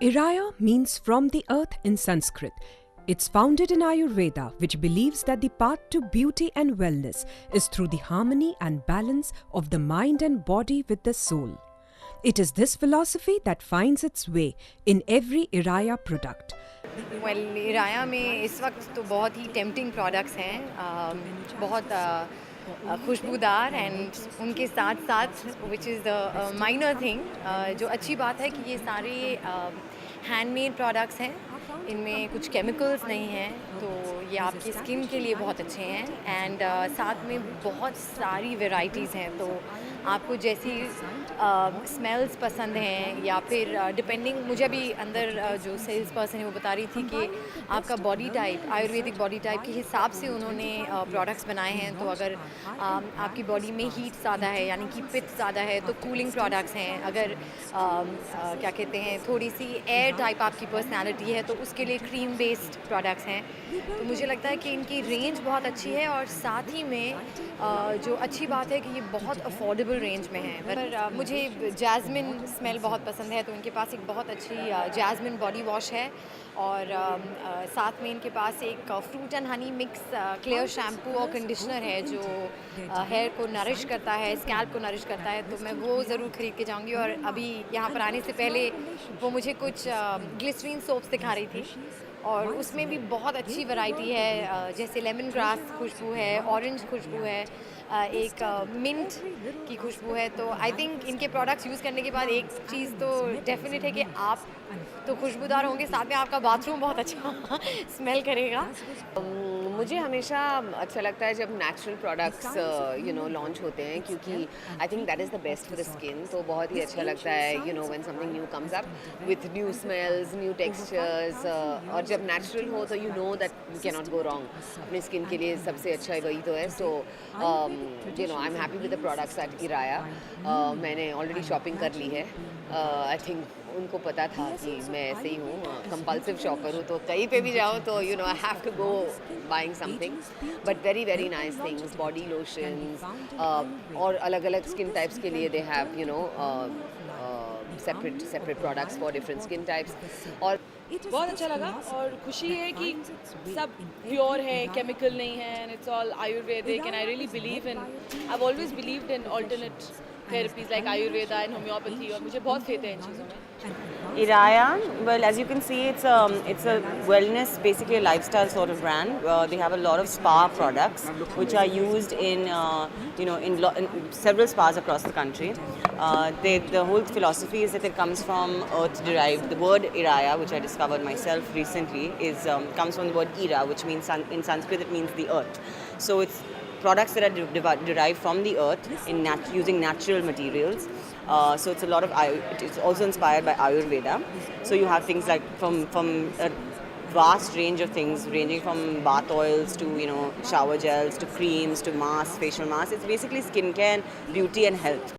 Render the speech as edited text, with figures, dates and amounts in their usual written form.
Iraya means from the earth in Sanskrit. It's founded in Ayurveda, which believes that the path to beauty and wellness is through the harmony and balance of the mind and body with the soul. It is this philosophy that finds its way in every Iraya product. इराया में इस वक्त तो बहुत ही tempting products हैं, बहुत खुशबूदार and उनके साथ साथ which is the minor thing जो अच्छी बात है कि ये सारे हैंडमेड प्रोडक्ट्स हैं, इनमें कुछ केमिकल्स नहीं हैं, तो ये आपकी स्किन के लिए बहुत अच्छे हैं एंड साथ में बहुत सारी वेराइटीज़ हैं, तो आपको जैसी स्मेल्स पसंद हैं या फिर डिपेंडिंग, मुझे अभी अंदर जो सेल्स पर्सन है वो बता रही थी कि आपका body type, Ayurvedic body type के हिसाब से उन्होंने प्रोडक्ट्स बनाए हैं, तो अगर आपकी बॉडी में हीट ज़्यादा है यानी कि पित्त ज़्यादा है तो कूलिंग प्रोडक्ट्स हैं, अगर क्या कहते हैं थोड़ी सी एयर टाइप आपकी पर्सनैलिटी है तो उसके लिए क्रीम बेस्ड प्रोडक्ट्स हैं, तो मुझे लगता है कि इनकी रेंज बहुत अच्छी है और साथ ही में जो अच्छी बात है कि ये बहुत अफोर्डेबल रेंज में है। पर मुझे जैस्मिन स्मेल बहुत पसंद है, तो इनके पास एक बहुत अच्छी जैस्मिन बॉडी वॉश है और साथ में इनके पास एक fruit and honey mix clear shampoo और कंडीशनर है जो हेयर को नरिश करता है, स्कैल्प को नरिश करता है, तो मैं वो ज़रूर ख़रीद के जाऊंगी। और अभी यहाँ पर आने से पहले वो मुझे कुछ ग्लिसरीन सोप्स दिखा रही थी और उसमें भी बहुत अच्छी वैरायटी है, जैसे लेमन ग्रास खुशबू है, ऑरेंज खुशबू है, एक मिंट की खुशबू है, तो आई थिंक इनके प्रोडक्ट्स यूज़ करने के बाद एक चीज़ तो डेफिनेट है कि आप तो खुशबूदार होंगे, साथ में आपका बाथरूम बहुत अच्छा स्मेल करेगा। मुझे हमेशा अच्छा लगता है जब नेचुरल प्रोडक्ट्स लॉन्च होते हैं, क्योंकि I think that is the best for the skin, तो बहुत ही अच्छा लगता है when something new comes up with new smells, new textures, और जब नेचुरल हो तो that you can not go wrong. अपनी स्किन के लिए सबसे अच्छा वही तो है, so I am happy with the products at Iraya. मैंने ऑलरेडी शॉपिंग कर ली है, आई थिंक उनको पता था कि मैं ऐसे ही हूँ, कंपल्सिव शॉपर हूँ, तो कहीं पे भी जाऊँ तो I have to go buying something, but very very nice things, body lotions और अलग अलग स्किन टाइप्स के लिए they have separate products for different skin types. और बहुत अच्छा लगा और खुशी है कि सब प्योर है, केमिकल नहीं है, and it's all Ayurvedic, and I really believe in, I have always believed in alternate therapies like Ayurveda and homeopathy, और मुझे बहुत faith है इन चीज़ों में। Iraya, well, as you can see, it's a wellness, basically a lifestyle sort of brand. They have a lot of spa products which are used in several spas across the country. The whole philosophy is that it comes from earth derived. The word Iraya, which I discovered myself recently, comes from the word Ira, which means in Sanskrit it means the earth. So it's products that are derived from the earth using natural materials. So it's a lot of it's also inspired by Ayurveda. So you have things like from a vast range of things, ranging from bath oils to shower gels to creams to masks, facial masks. It's basically skincare and beauty and health.